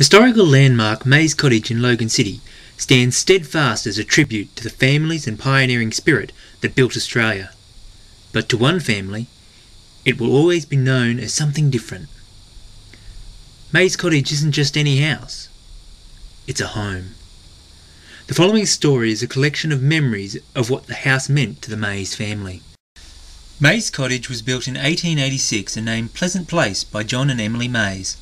Historical landmark Mays Cottage in Logan City stands steadfast as a tribute to the families and pioneering spirit that built Australia. But to one family, it will always be known as something different. Mays Cottage isn't just any house, it's a home. The following story is a collection of memories of what the house meant to the Mays family. Mays Cottage was built in 1886 and named Pleasant Place by John and Emily Mays.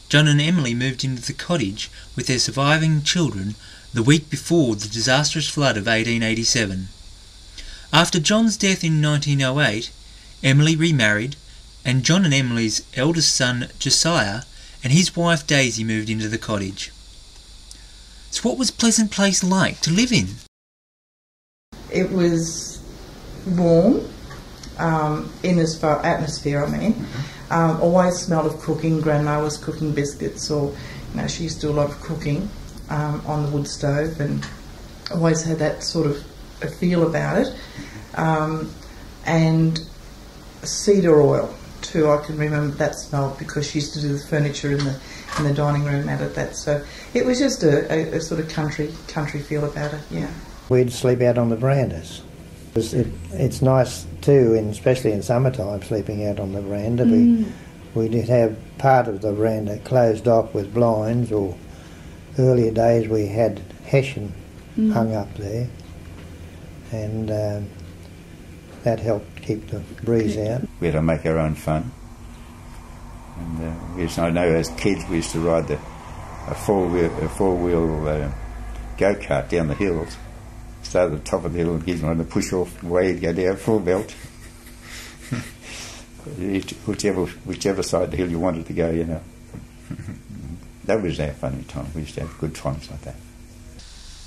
John and Emily moved into the cottage with their surviving children the week before the disastrous flood of 1887. After John's death in 1908, Emily remarried, and John and Emily's eldest son Josiah and his wife Daisy moved into the cottage. So what was Pleasant Place like to live in? It was warm, in as far atmosphere, always smelled of cooking. Grandma was cooking biscuits, or she used to do a lot of cooking on the wood stove, and always had that sort of a feel about it. And cedar oil too, I can remember that smell because she used to do the furniture in the dining room out of that. So it was just a sort of country feel about it. Yeah. We'd sleep out on the verandas. It's nice too, especially in summertime, sleeping out on the veranda. We did have part of the veranda closed off with blinds, or earlier days we had hessian hung up there, and that helped keep the breeze out. We had to make our own fun, and I know as kids we used to ride a four-wheel go-kart down the hills. Start at the top of the hill and give one to push off, away you'd go down full belt. whichever side of the hill you wanted to go, That was our funny time. We used to have good times like that.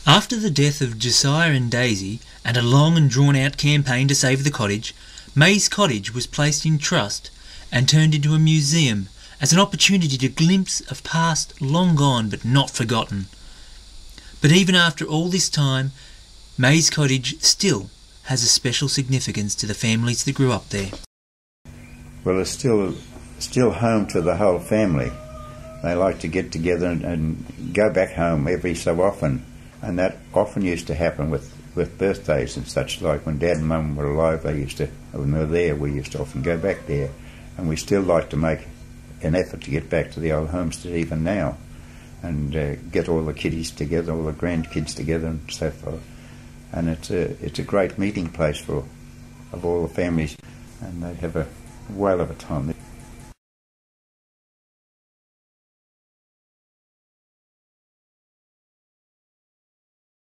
After the death of Josiah and Daisy, and a long and drawn-out campaign to save the cottage, Mays Cottage was placed in trust and turned into a museum as an opportunity to glimpse of past long gone but not forgotten. But even after all this time, Mays Cottage still has a special significance to the families that grew up there. Well, it's still home to the whole family. They like to get together and go back home every so often, and that often used to happen with birthdays and such. Like when Dad and Mum were alive, when they were there, we used to often go back there, and we still like to make an effort to get back to the old homestead even now, and get all the kiddies together, all the grandkids together, and so forth. And it's a great meeting place of all the families, and they have a whale of a time.